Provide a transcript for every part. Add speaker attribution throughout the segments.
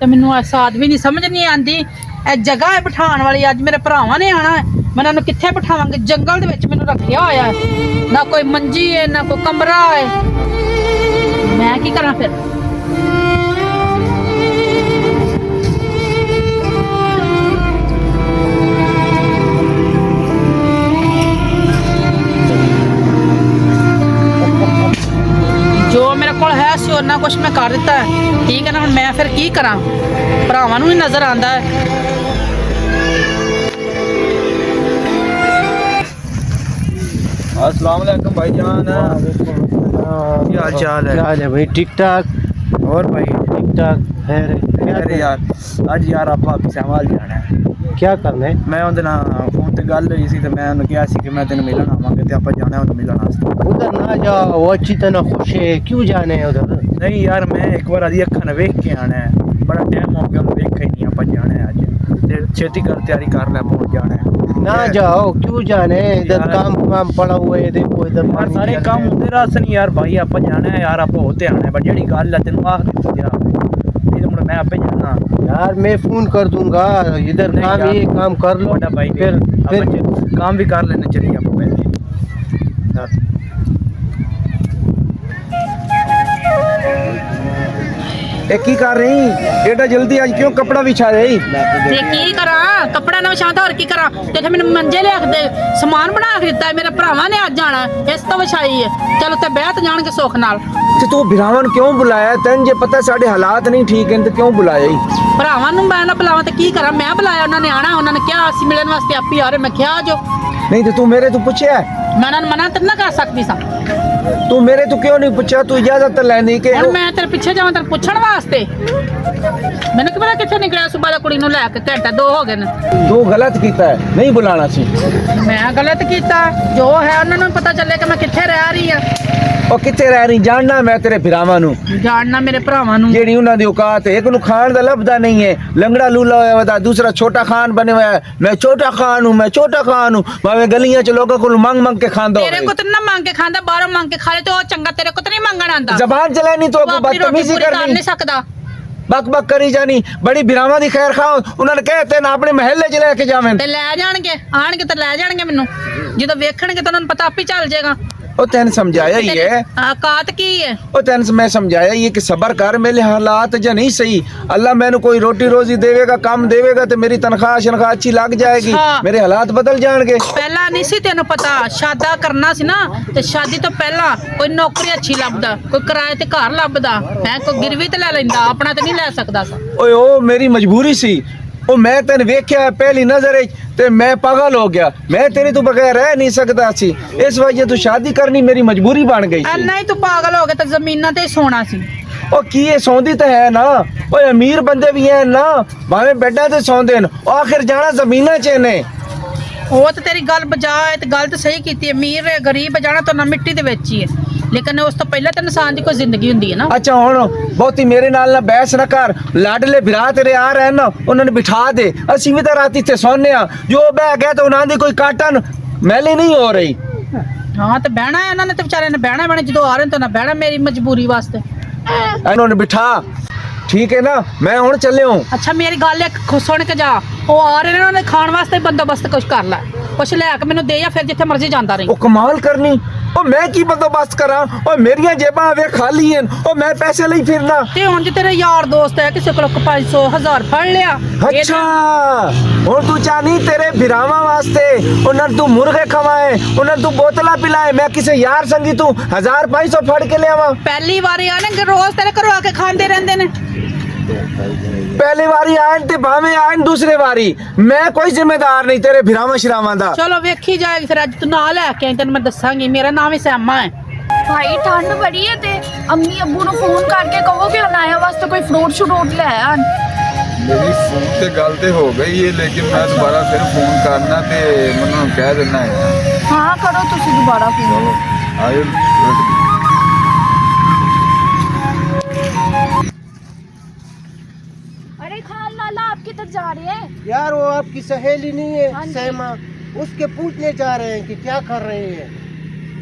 Speaker 1: ਤੇ ਮੈਨੂੰ ਸਾਦ ਵੀ ਨਹੀਂ ਸਮਝ ਨਹੀਂ ਆਂਦੀ। ਇਹ ਜਗ੍ਹਾ ਹੈ ਬਿਠਾਉਣ ਵਾਲੀ, ਅੱਜ ਮੇਰੇ ਭਰਾਵਾਂ ਨੇ ਆਣਾ, ਮੈਂ ਇਹਨਾਂ ਨੂੰ ਕਿੱਥੇ ਬਿਠਾਵਾਂਗੇ? ਜੰਗਲ ਦੇ ਵਿੱਚ ਮੈਨੂੰ ਰੱਖਿਆ ਹੋਇਆ ਹੈ, ਨਾ ਕੋਈ ਮੰਜੀ ਹੈ ਨਾ ਕੋਈ ਕਮਰਾ ਹੈ, ਮੈਂ ਕੀ ਕਰਾਂ ਫਿਰ? ਜੋ ਮੇਰੇ ਕੋਲ ਹੈ ਸੀ ਉਹਨਾਂ ਕੁਛ ਮੈਂ ਕਰ ਦਿੱਤਾ ਹੈ, ਠੀਕ ਹੈ ਨਾ। ਹੁਣ ਮੈਂ ਫਿਰ ਕੀ ਕਰਾਂ? ਭਰਾਵਾਂ ਨੂੰ ਹੀ ਨਜ਼ਰ ਆਂਦਾ ਹੈ।
Speaker 2: अस्सलाम वालेकुम भाईजान, क्या हाल चाल है?
Speaker 3: क्या हाल है भाई? ठीक ठाक।
Speaker 2: और भाई
Speaker 3: ठीक ठाक है
Speaker 2: अरे यार आज यार आप सहवाल जाना है।
Speaker 3: क्या करना है?
Speaker 2: मैं ਉਹਦੇ ਨਾਲ ਫੋਨ ਤੇ ਗੱਲ ਹੋਈ ਸੀ ਤੇ ਮੈਂ ਉਹਨੂੰ ਕਿਹਾ ਸੀ ਕਿ ਮੈਂ ਤੈਨੂੰ ਮਿਲਣ ਆਵਾਂਗਾ ਤੇ ਆਪਾਂ ਜਾਣਾ ਉਹਨੂੰ ਮਿਲਣ ਵਾਸਤੇ।
Speaker 3: उधर ना जाओ, वो अच्छी तरह खुश है, क्यों जाने हैं उधर?
Speaker 2: नहीं यार मैं एक बार आदि ਅੱਖਾਂ ਨਾਲ ਵੇਖ ਕੇ ਆਣਾ ਹੈ, ਬੜਾ ਟਾਈਮ ਹੋ ਗਿਆ ਉਹਨੂੰ ਵੇਖਿਆ ਹੀ ਨਹੀਂ। ਆਪਾਂ ਜਾਣਾ ਹੈ ਅੱਜ ਤੇ ਛੇਤੀ ਕਰ ਤਿਆਰੀ ਕਰ ਲੈ, ਪਹੁੰਚ ਜਾਣਾ है।
Speaker 3: ना जाओ, क्यों जाने? इधर काम पड़ा हुआ है, देखो इधर
Speaker 2: यार सारे काम ਹੁੰਦੇ ਰਸ ਨਹੀਂ ਯਾਰ ਭਾਈ, ਆਪਾਂ ਜਾਣਾ ਹੈ ਯਾਰ, ਆਪਾਂ ਹੋ ਤੇ ਆਣਾ ਹੈ। ਪਰ ਜਿਹੜੀ ਗੱਲ ਹੈ ਤੈਨੂੰ ਆਖ ਦਿੱਤੀ ਯਾਰ, ਇਹ ਤਾਂ ਮੁੜ ਮੈਂ ਆਪੇ ਜਾਣਾ
Speaker 3: यार। मैं फोन कर दूंगा, इधर
Speaker 2: नहीं
Speaker 3: काम
Speaker 2: यार,
Speaker 3: ये काम कर लो
Speaker 2: बड़ा भाई
Speaker 3: फिर
Speaker 2: काम भी कर लेना चाहिए आपको पहले। की कर रही एडा जल्दी आज क्यों कपड़ा बिछा रही?
Speaker 1: ਤੇ ਕੀ ਕਰਾਂ? ਕੱਪੜਾ ਨਾ ਵਿਛਾਉਂਦਾ ਹੋਰ ਕੀ ਕਰਾਂ? ਤੇ ਇੱਥੇ ਮੈਨੂੰ ਮੰਜੇ ਲਿਆ ਕੇ ਦੇ, ਸਮਾਨ ਬਣਾ ਕੇ ਦਿੱਤਾ ਹੈ, ਮੇਰੇ ਭਰਾਵਾਂ ਨੇ ਅੱਜ ਆਣਾ, ਇਸ ਤੋਂ ਵਿਛਾਈ ਹੈ। ਚਲੋ ਤੇ ਬਹਿ ਤੇ ਜਾਣਗੇ ਸੁੱਖ ਨਾਲ।
Speaker 2: ਤੇ ਤੂੰ ਬਿਰਾਵਨ ਕਿਉਂ ਬੁਲਾਇਆ? ਤੈਨੂੰ ਜੇ ਪਤਾ ਸਾਡੇ ਹਾਲਾਤ ਨਹੀਂ ਠੀਕ ਹਨ ਤੇ ਕਿਉਂ ਬੁਲਾਇਆ ਹੀ?
Speaker 1: ਭਰਾਵਾਂ ਨੂੰ ਮੈਂ ਨਾ ਬੁਲਾਵਾਂ ਤੇ ਕੀ ਕਰਾਂ? ਮੈਂ ਬੁਲਾਇਆ, ਉਹਨਾਂ ਨੇ ਆਣਾ, ਉਹਨਾਂ ਨੇ ਕਿਹਾ ਅਸੀਂ ਮਿਲਣ ਵਾਸਤੇ ਆਪੀ ਆ ਰਹੇ। ਮੈਂ ਕਿਹਾ ਜੋ
Speaker 2: ਨਹੀਂ ਤੇ ਤੂੰ ਮੇਰੇ ਤੋਂ ਪੁੱਛਿਆ?
Speaker 1: ਮੈਂ ਉਹਨਾਂ ਨੂੰ ਮਨਾ ਤਾਂ ਨਾ ਕਰ ਸਕਦੀ ਸਾਂ।
Speaker 2: ਤੂੰ ਮੇਰੇ ਤੋਂ ਕਿਉਂ ਨਹੀਂ ਪੁੱਛਿਆ? ਤੂੰ ਇਜਾਜ਼ਤ ਲੈਣੀ ਕਿ
Speaker 1: ਹੁਣ ਮੈਂ ਤੇਰੇ ਪਿੱਛੇ ਜਾਵਾਂ ਤੈਨੂੰ ਪੁੱਛਣ ਵਾਸਤੇ? ਮੈਨੂੰ ਕੀ ਪਤਾ ਕਿੱਥੇ ਨਿਕਲਿਆ ਸੁਬਾ ਦਾ ਕੁੜੀ ਨੂੰ ਲੈ ਕੇ, ਘੰਟਾ ਦੋ ਹੋ ਗਏ ਨੇ।
Speaker 2: ਤੂੰ ਗਲਤ ਕੀਤਾ ਹੈ, ਨਹੀਂ ਬੁਲਾਣਾ ਸੀ।
Speaker 1: ਮੈਂ ਗਲਤ ਕੀਤਾ? ਜੋ ਹੈ ਉਹਨਾਂ ਨੂੰ ਪਤਾ ਚੱਲੇ ਕਿ ਮੈਂ ਕਿੱਥੇ ਰਹਿ ਰਹੀ ਆ।
Speaker 2: ਉਹ ਕਿੱਥੇ ਰਹਿ ਰਹੀ ਜਾਣਨਾ ਮੈਂ ਤੇਰੇ ਭਰਾਵਾਂ ਨੂੰ,
Speaker 1: ਜਾਣਨਾ ਮੇਰੇ ਭਰਾਵਾਂ ਨੂੰ।
Speaker 2: ਜਿਹੜੀ ਉਹਨਾਂ ਦੀ ਔਕਾਤ ਹੈ, ਇੱਕ ਨੂੰ ਖਾਣ ਦਾ ਲੱਭਦਾ ਨਹੀਂ ਹੈ, ਲੰਗੜਾ ਲੂਲਾ ਹੋਇਆ ਵਾ, ਦੂਸਰਾ ਛੋਟਾ ਖਾਨ ਬਣੇ ਹੋਇਆ ਹੈ। ਮੈਂ ਛੋਟਾ ਖਾਨ ਹੂੰ, ਮੈਂ ਛੋਟਾ ਖਾਨ ਹੂੰ, ਭਾਵੇਂ ਗਲੀਆਂ ਚ ਲੋਕਾਂ ਕੋਲ ਮੰਗ ਕੇ ਖਾਂਦਾ ਹੋਵੇ।
Speaker 1: ਤੇਰੇ ਕੋ ਤਾਂ ਨਾ ਮੰਗ ਕੇ ਖਾਂਦਾ, ਬਾਹਰੋਂ ਮੰਗ ਕੇ ਖਾ ਲੈ ਤੇ ਉਹ ਚੰਗਾ, ਤੇਰੇ ਕੋ ਤਾਂ ਨਹੀਂ ਮੰਗਣ ਆਂਦਾ।
Speaker 2: ਜ਼ਬਾਨ ਚਲਾਣੀ तो बदतमीजी
Speaker 1: कर
Speaker 2: करनी,
Speaker 1: नहीं सकता,
Speaker 2: बक बक करी जानी। बड़ी बिरावां दी खैर खाओ, उन्होंने कहते ना अपने महल्ले च लेके जावें
Speaker 1: ਤੇ ਲੈ ਜਾਣਗੇ, ਆਣਗੇ ਤੇ ਲੈ ਜਾਣਗੇ ਮੈਨੂੰ। ਜਦੋਂ ਵੇਖਣਗੇ ਤਾਂ ਉਹਨਾਂ ਨੂੰ ਪਤਾ ਆਪੇ ਚੱਲ ਜਾਏਗਾ।
Speaker 2: ਉਹ ਤੈਨੂੰ ਸਮਝਾਇਆ ਹੀ ਹੈ।
Speaker 1: ਔਕਾਤ ਕੀ ਹੈ?
Speaker 2: ਉਹ ਤੈਨੂੰ ਮੈਂ ਸਮਝਾਇਆ ਹੀ ਹੈ ਕਿ ਸਬਰ ਕਰ, ਮੇਰੇ ਹਾਲਾਤ ਜਾਂ ਨਹੀਂ ਸਹੀ। ਅੱਲਾ ਮੈਨੂੰ ਕੋਈ ਰੋਟੀ ਰੋਜ਼ੀ ਦੇਵੇਗਾ, ਕੰਮ ਦੇਵੇਗਾ ਤੇ ਮੇਰੀ ਤਨਖਾਹ ਸ਼ਨਖਾਹ ਅੱਛੀ ਲੱਗ ਜਾਏਗੀ, ਮੇਰੇ ਹਾਲਾਤ ਬਦਲ ਜਾਣਗੇ।
Speaker 1: ਪਹਿਲਾਂ ਨਹੀਂ ਸੀ ਤੈਨੂੰ ਪਤਾ, ਸ਼ਾਦਾ ਕਰਨਾ ਸੀ ਨਾ ਤੇ ਸ਼ਾਦੀ ਤੋਂ ਪਹਿਲਾਂ ਕੋਈ ਨੌਕਰੀ ਅੱਛੀ ਲੱਭਦਾ, ਕੋਈ ਕਿਰਾਏ ਤੇ ਘਰ ਲੱਭਦਾ ਹੈ, ਕੋਈ ਗਿਰਵੀ ਤੇ ਲੈ ਲੈਂਦਾ, ਆਪਣਾ ਤੇ ਨਹੀਂ ਲੈ ਸਕਦਾ ਸੀ।
Speaker 2: ਓਏ ਉਹ ਮੇਰੀ ਮਜਬੂਰੀ ਸੀ। ਉਹ ਮੈਂ ਤੈਨੂੰ ਵੇਖਿਆ ਪਹਿਲੀ ਨਜ਼ਰ ਵਿੱਚ ਤੇ ਮੈਂ ਪਾਗਲ ਹੋ ਗਿਆ। ਮੈਂ ਤੇਰੇ ਤੋਂ ਬਗੈਰ ਰਹਿ ਨਹੀਂ ਸਕਦਾ ਸੀ, ਇਸ ਵਜ੍ਹਾ ਤੋਂ ਸ਼ਾਦੀ ਕਰਨੀ ਮੇਰੀ ਮਜਬੂਰੀ ਬਣ ਗਈ ਸੀ।
Speaker 1: ਨਹੀਂ ਤੂੰ ਪਾਗਲ ਹੋ ਗਿਆ ਤਾਂ ਜ਼ਮੀਨਾਂ ਤੇ ਸੋਣਾ ਸੀ।
Speaker 2: ਉਹ ਕੀ ਇਹ ਸੌਂਦੀ ਤਾਂ ਹੈ ਨਾ? ਓਏ ਅਮੀਰ ਬੰਦੇ ਵੀ ਹੈ ਨਾ, ਭਾਵੇਂ ਬੈੱਡਾਂ ਤੇ ਸੌਂਦੇ ਨੇ, ਆਖਿਰ ਜਾਣਾ ਜ਼ਮੀਨਾਂ 'ਚ ਨੇ।
Speaker 1: ਉਹ ਤੇ ਤੇਰੀ ਗੱਲ ਬਜਾ ਹੈ ਤੇ ਗੱਲ ਤਾਂ ਸਹੀ ਕੀਤੀ। ਅਮੀਰ ਹੈ ਗਰੀਬ ਜਾਣਾ ਤਾਂ ਨਾ ਮਿੱਟੀ ਦੇ ਵਿੱਚ ਹੀ ਹੈ, ਲੇਕਿਨ ਉਸ ਤੋਂ ਪਹਿਲਾਂ ਤਾਂ ਇਨਸਾਨ ਦੀ ਕੋਈ ਜ਼ਿੰਦਗੀ ਹੁੰਦੀ ਹੈ ਨਾ।
Speaker 2: ਅੱਛਾ ਹੁਣ ਬਹੁਤੀ ਮੇਰੇ ਨਾਲ ਨਾ ਬਹਿਸ ਨਾ ਕਰ। ਲਾਡਲੇ ਭਰਾ ਤੇਰੇ ਆ ਰਹੇ ਨਾ, ਉਹਨਾਂ ਨੂੰ ਬਿਠਾ ਦੇ। ਅਸੀਂ ਵੀ ਤਾਂ ਰਾਤੀ ਇੱਥੇ ਸੌਂਦੇ ਆ, ਜੋ ਬਹਿ ਗਿਆ ਤਾਂ ਉਹਨਾਂ ਦੀ ਕੋਈ ਕਾਟਨ ਮੈਲੀ ਨਹੀਂ ਹੋ ਰਹੀ।
Speaker 1: ਹਾਂ ਤੇ ਬਹਿਣਾ ਹੈ ਉਹਨਾਂ ਨੇ, ਤੇ ਵਿਚਾਰਿਆਂ ਨੇ ਬਹਿਣਾ ਜਦੋਂ ਆ ਰਹੇ ਨੇ ਤਾਂ ਨਾ ਬਹਿਣਾ, ਮੇਰੀ ਮਜਬੂਰੀ ਵਾਸਤੇ।
Speaker 2: ਇਹਨਾਂ ਨੂੰ ਬਿਠਾ, ਠੀਕ ਹੈ ਨਾ? ਮੈਂ ਹੁਣ ਚੱਲਿਆ ਹੂੰ।
Speaker 1: ਅੱਛਾ ਮੇਰੀ ਗੱਲ ਇੱਕ ਸੁਣ ਕੇ ਜਾ, ਉਹ ਆ ਰਹੇ ਨੇ, ਉਹਨਾਂ ਨੇ ਖਾਣ ਵਾਸਤੇ ਬੰਦੋਬਸਤ ਕੁਛ ਕਰ ਲੈ, ਕੁਛ ਲੈ ਕੇ ਮੈਨੂੰ ਦੇ, ਜਾਂ ਫਿਰ ਜਿੱਥੇ ਮਰਜ਼ੀ ਜਾਂਦਾ ਰਹੀ।
Speaker 2: ਉਹ ਕਮਾਲ ਕਰਨੀ। ਉਹ ਮੈਂ ਕੀ ਬੰਦੋਬਸਤ ਕਰਾਂ? ਉਹ ਮੇਰੀਆਂ ਜੇਬਾਂ ਵੇ ਖਾਲੀ ਹਨ, ਉਹ ਮੈਂ ਪੈਸੇ ਲਈ ਫਿਰਨਾ।
Speaker 1: ਤੇ ਹੁਣ ਜੇ ਤੇਰੇ ਯਾਰ ਦੋਸਤ ਹੈ, ਕਿਸੇ ਕੋਲ 500 1000 ਫੜ ਲਿਆ।
Speaker 2: ਅੱਛਾ ਹੁਣ ਤੂੰ ਚਾਹਨੀ ਤੇਰੇ ਭਰਾਵਾਂ ਵਾਸਤੇ ਉਹਨਾਂ ਨੂੰ ਤੂੰ ਮੁਰਗੇ ਖਵਾਏ, ਉਹਨਾਂ ਨੂੰ ਤੂੰ ਬੋਤਲਾਂ ਪਿਲਾਏ, ਮੈਂ ਕਿਸੇ ਯਾਰ ਸੰਗੀ ਤੂੰ 1000 500 ਫੜ ਕੇ ਲਿਆਵਾਂ?
Speaker 1: ਪਹਿਲੀ ਵਾਰੀ ਆਣੇ ਕਿ ਰੋਜ਼ ਤੇਰੇ ਘਰੋਂ ਆ ਕੇ ਖਾਂਦੇ ਰਹਿੰਦੇ ਨੇ?
Speaker 2: पहली बारी आयन ते भावे आयन दूसरे बारी, मैं कोई जिम्मेदार नहीं तेरे भिरावां शिरावां दा।
Speaker 1: चलो वेखी जाएगी फिर, अज तू ना लैके आई तेन मैं दसांगी। मेरा नाम ही सैमा है।
Speaker 4: भाई ठंड बड़ी है ते अम्मी अब्बू नु फोन करके कहो कि अनाया वास्ते कोई फ्रूट शरूट ले आन।
Speaker 5: मेरी फोन ते गल ते हो गई है, लेकिन मैं दोबारा फिर फोन करना ते मनु कह देना है।
Speaker 4: हाँ करो तुसी दोबारा फोन।
Speaker 5: आयो
Speaker 4: अरे खान लाला आप किधर जा रहे हैं?
Speaker 3: यार वो आपकी सहेली नहीं
Speaker 4: हाँ
Speaker 3: है
Speaker 4: जी।
Speaker 3: सहमा, उसके पूछने जा रहे हैं कि क्या कर रहे हैं।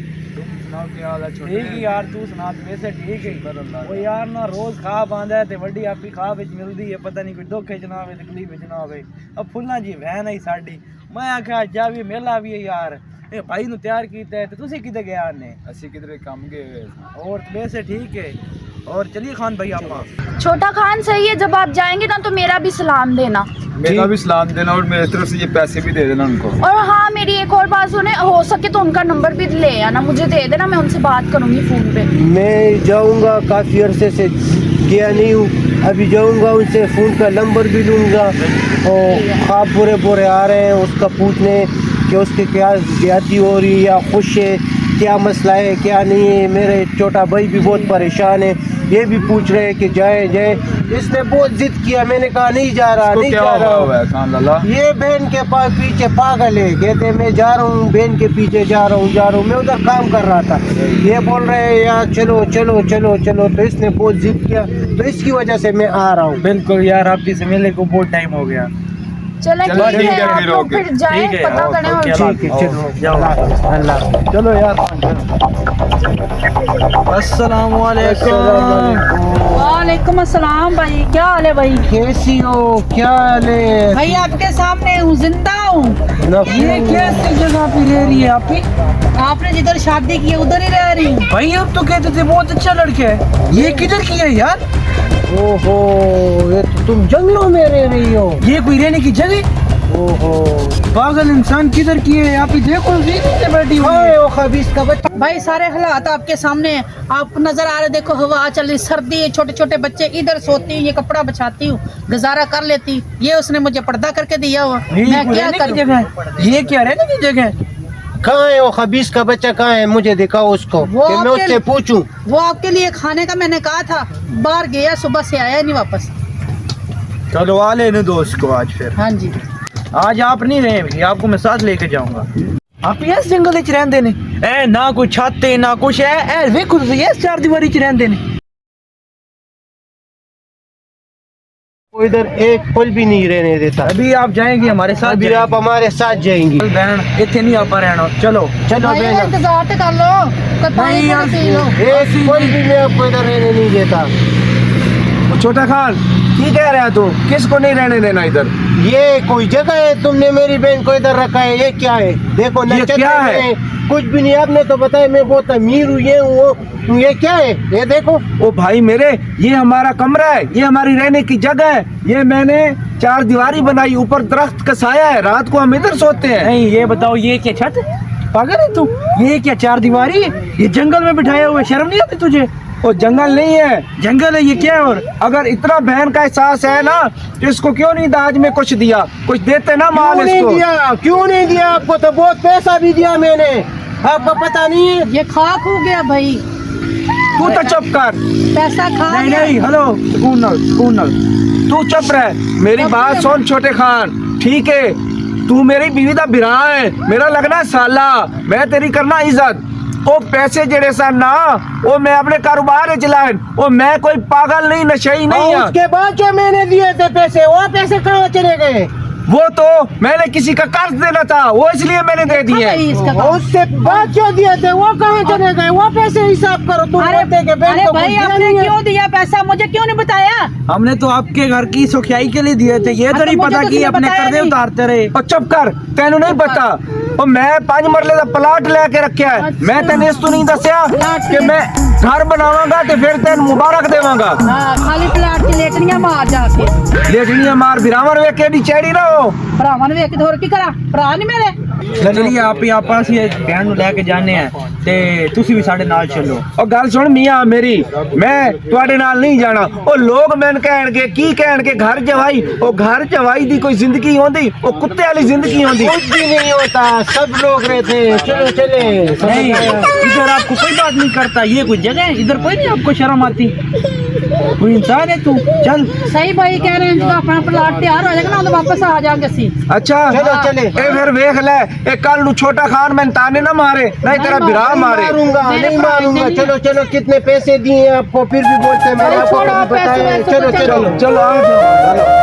Speaker 5: सुनाओ क्या हाल है छोटे?
Speaker 6: ठीक ही यार तू सुना तू वैसे ठीक है वो यार ना रोज खा पांदा है ते वड्डी आपी खा विच मिलदी है पता नहीं कोई दुख च ना होवे तकलीफ च ना होवे अब फुल्ला जी वैन आई साडी मैं आख्या जा भी मेला भी है यार ए भाई नु तैयार कीता है ते तुसी किते गया ने
Speaker 5: ਅਸੀਂ ਕਿਧਰੇ ਕੰਮ ਗਏ ਹੋਏ ਸੀ।
Speaker 6: और वैसे ठीक है और चलिए खान भाई आपा
Speaker 4: छोटा खान सही है, जब आप जाएंगे ना तो मेरा भी सलाम देना।
Speaker 5: मेरा भी सलाम देना और मेरी तरफ से ये पैसे भी दे देना उनको।
Speaker 4: और हाँ, मेरी एक और बात सुने, हो सके तो उनका नंबर भी ले आना, मुझे दे देना, मैं उनसे बात करूंगी फोन पे।
Speaker 3: मैं जाऊंगा, काफ़ी अरसे से गया नहीं हूँ, अभी जाऊंगा उनसे फ़ोन का नंबर भी लूँगा। और ख्वाब बुरे बुरे आ रहे हैं उसका पूछने कि उसके क्या ज्यादती हो रही है या खुश है, क्या मसला है क्या नहीं है। मेरे छोटा भाई भी बहुत परेशान है, ये भी पूछ रहे हैं कि जाए जाए। इसने बहुत जिद किया, मैंने कहा नहीं जा रहा, नहीं जा रहा।
Speaker 5: खान लाला
Speaker 3: ये बहन के पास पीछे पागल है, कहते मैं जा रहा हूँ, बहन के पीछे जा रहा हूँ। मैं उधर काम कर रहा था, ये बोल रहे हैं यार चलो चलो चलो चलो, तो इसने बहुत जिद किया, तो इसकी वजह से मैं आ रहा हूँ।
Speaker 6: बिल्कुल यार, आप से मिलने को बहुत टाइम हो गया।
Speaker 4: चलो
Speaker 5: चलो,
Speaker 4: ठीक
Speaker 5: ठीक
Speaker 4: है,
Speaker 5: है,
Speaker 4: आप
Speaker 5: फिर
Speaker 4: लोग
Speaker 5: ओके।
Speaker 4: फिर जाएं,
Speaker 6: ठीक है,
Speaker 4: पता करें। और
Speaker 3: ठीक है चलो,
Speaker 6: जाओ।
Speaker 3: अल्लाह
Speaker 6: चलो यार, अस्सलाम वालेकुम।
Speaker 1: वालेकुम अस्सलाम भाई, क्या हाल है भाई?
Speaker 3: कैसी हो, क्या हाल है?
Speaker 1: भाई आपके सामने हूँ, जिंदा हूँ।
Speaker 6: ये कैसी जगह पे रह रही है आपकी?
Speaker 1: आपने जिधर शादी की है उधर ही रह रही हूँ।
Speaker 6: भाई आप तो कहते थे बहुत अच्छा लड़का है, ये किधर की है यार?
Speaker 3: ओहो, ये तो तुम जंगलों में रह रही हो।
Speaker 6: ये कोई रहने की जगह?
Speaker 3: ओहो,
Speaker 6: पागल इंसान किधर की है? आप ही देखो, से बैठी हुई है।
Speaker 3: ओ खबीस का बच्चा।
Speaker 1: भाई सारे हालात आपके सामने हैं, आप नजर आ रहे, देखो हवा चल रही, सर्दी है, छोटे छोटे बच्चे, इधर सोती हूँ, ये कपड़ा बछाती हूँ, गुजारा कर लेती। ये उसने मुझे पर्दा करके दिया हुआ, मैं क्या करूँ?
Speaker 6: ये क्या रहने की जगह?
Speaker 3: कहाँ है वो खबीस का बच्चा, कहाँ है? मुझे दिखाओ उसको,
Speaker 1: वो
Speaker 3: कि मैं
Speaker 1: आपके-
Speaker 3: उससे पूछूं।
Speaker 1: वो आपके लिए खाने का मैंने कहा था, बाहर गया, सुबह से आया नहीं वापस।
Speaker 6: चलो आ लेने दो उसको आज। फिर
Speaker 1: हाँ जी,
Speaker 6: आज आप नहीं रहेंगे, आपको मैं साथ लेके जाऊंगा। आप ये जंगल च रहंदे ने, ए ना कोई छत है ना कुछ है, ए देखो ये चार दीवारी च रहंदे ने।
Speaker 3: वो इधर एक पल भी नहीं रहने देता।
Speaker 6: अभी आप जाएंगे हमारे साथ?
Speaker 3: अभी आप हमारे साथ जाएंगी।
Speaker 6: बहन इतने नहीं आप रहना। चलो
Speaker 3: चलो
Speaker 1: भाई
Speaker 3: बहन,
Speaker 1: इंतजार तो कर लो, कोई पानी
Speaker 6: नहीं यार,
Speaker 1: तो पी लो।
Speaker 3: एक पल भी मैं आपको इधर रहने नहीं देता।
Speaker 2: छोटा खान की कह रहा है तू? किसको नहीं रहने देना इधर?
Speaker 3: ये कोई जगह है, तुमने मेरी बहन को इधर रखा है, ये क्या है? देखो
Speaker 2: ये
Speaker 3: नक्षत्र
Speaker 2: क्या है?
Speaker 3: है, कुछ भी नहीं। आपने तो बताया मैं बहुत अमीर हूँ, ये हूँ वो, ये क्या है? ये देखो।
Speaker 2: ओ भाई मेरे, ये हमारा कमरा है, ये हमारी रहने की जगह है। ये मैंने चार दीवारी बनाई, ऊपर दरख्त का साया है, रात को हम इधर सोते हैं।
Speaker 6: नहीं ये बताओ, ये क्या छत? पागल है तू? ये क्या चार दीवारी? ये जंगल में बिठाया हुआ, शर्म नहीं आती तुझे?
Speaker 2: वो जंगल नहीं है,
Speaker 6: जंगल है ये क्या है? और
Speaker 2: अगर इतना बहन का एहसास है ना, तो इसको क्यों नहीं दाज में कुछ दिया? कुछ देते ना माल
Speaker 3: क्यों नहीं
Speaker 2: इसको।
Speaker 3: दिया? क्यों नहीं दिया? आपको तो बहुत पैसा भी दिया मैंने, आपको पता नहीं है?
Speaker 1: ये खाक हो गया भाई,
Speaker 2: तू तो चुप कर।
Speaker 1: पैसा खा
Speaker 6: नहीं
Speaker 1: गया।
Speaker 6: नहीं, हेलो सुकून
Speaker 2: तू चुप रह, मेरी बात सुन छोटे खान, ठीक है? तू मेरी बीवी दा बिरा है, मेरा लगना साला, मैं तेरी करना इज्जत। ओ पैसे जड़े सन ना, ओ मैं अपने कारोबार चलाए, ओ मैं कोई पागल नहीं, नशेई नहीं
Speaker 3: और
Speaker 2: है।
Speaker 3: उसके बाद जो मैंने दिए थे पैसे, वो पैसे कहाँ चले गए?
Speaker 2: वो तो मैंने किसी का कर्ज देना था, वो इसलिए मैंने दे दिए।
Speaker 1: भाई इसका
Speaker 3: और
Speaker 1: काम।
Speaker 3: उससे बाद जो दिए थे वो कहाँ चले गए? वो पैसे हिसाब करो। तुम
Speaker 1: अरे
Speaker 3: बोलते कि बहन
Speaker 1: अरे
Speaker 3: को
Speaker 1: भाई,
Speaker 3: कुछ दिया
Speaker 1: आपने
Speaker 3: नहीं है।
Speaker 1: क्यों दिया पैसा, मुझे क्यों नहीं बताया?
Speaker 6: हमने तो आपके घर की सुखियाई के लिए दिए थे, ये
Speaker 1: हाँ,
Speaker 6: तो
Speaker 1: तो
Speaker 6: नहीं
Speaker 1: मुझे
Speaker 6: पता
Speaker 1: तो
Speaker 6: कि
Speaker 1: किसी ने
Speaker 6: अपने
Speaker 1: बताया
Speaker 6: कर्जे
Speaker 1: नहीं।
Speaker 6: उतारते रहे।
Speaker 2: ओ चुप कर, तेनू नहीं पता? ओ मैं 5 मरले का प्लाट लेके रखा है, मैं तेने इस तो नहीं दसिया कि मैं घर बनावांगा ते फिर तेन मुबारक देवांगा।
Speaker 1: हाँ, खाली प्लाट की लेटनियां मार जाके,
Speaker 2: लेटनियां मार, बिरावर वे केडी चैड़ी ना हो।
Speaker 1: भरावां ने वेख होर की करा, भरा नहीं मेरे।
Speaker 6: चलिए आप ही आपा सी बहन ਨੂੰ ਲੈ ਕੇ ਜਾਣੇ ਆ ਤੇ ਤੁਸੀਂ ਵੀ ਸਾਡੇ ਨਾਲ ਚੱਲੋ।
Speaker 2: ਉਹ ਗੱਲ ਸੁਣ ਮੀਆਂ ਮੇਰੀ, ਮੈਂ ਤੁਹਾਡੇ ਨਾਲ ਨਹੀਂ ਜਾਣਾ। ਉਹ ਲੋਕ ਮੈਨੂੰ ਕਹਿਣਗੇ, ਕੀ ਕਹਿਣਗੇ? ਘਰ ਜਵਾਈ, ਉਹ ਘਰ ਜਵਾਈ ਦੀ ਕੋਈ ਜ਼ਿੰਦਗੀ ਹੁੰਦੀ? ਉਹ ਕੁੱਤੇ ਵਾਲੀ ਜ਼ਿੰਦਗੀ ਹੁੰਦੀ।
Speaker 3: कुछ भी नहीं होता, सब लोग रहते हैं। चलो चले।
Speaker 6: नहीं, इधर आपको कोई बात नहीं करता, ये कोई जगह है? इधर कोई नहीं आपको शर्म आती? कोई इंसान है तू? चल।
Speaker 1: सही भाई कह रहे हैं, जब अपना प्लाट तैयार हो जाएगा ना तो वापस आ जाएंगे सी।
Speaker 2: अच्छा
Speaker 3: चलो चले।
Speaker 2: ਇਹ ਫਿਰ ਵੇਖ ਲੈ, ਇਹ ਕੱਲ ਨੂੰ ਛੋਟਾ ਖਾਨ ਮੈਨੂੰ ਤਾਨੇ ना मारे, नहीं तेरा बिरा
Speaker 3: नहीं
Speaker 2: मारे।
Speaker 3: मारूंगा,
Speaker 1: मेरे
Speaker 3: नहीं
Speaker 1: पास
Speaker 3: मारूंगा।
Speaker 1: नहीं।
Speaker 3: चलो चलो, कितने पैसे दिए आपको? फिर भी बोलते हैं मैंने
Speaker 1: अरे
Speaker 3: आपको
Speaker 1: छोड़ो
Speaker 3: कभी बताया
Speaker 1: पैसे
Speaker 3: है।
Speaker 1: वैसे
Speaker 3: चलो
Speaker 1: तो
Speaker 3: चलो
Speaker 1: चलो।
Speaker 2: चलो आ जाओ।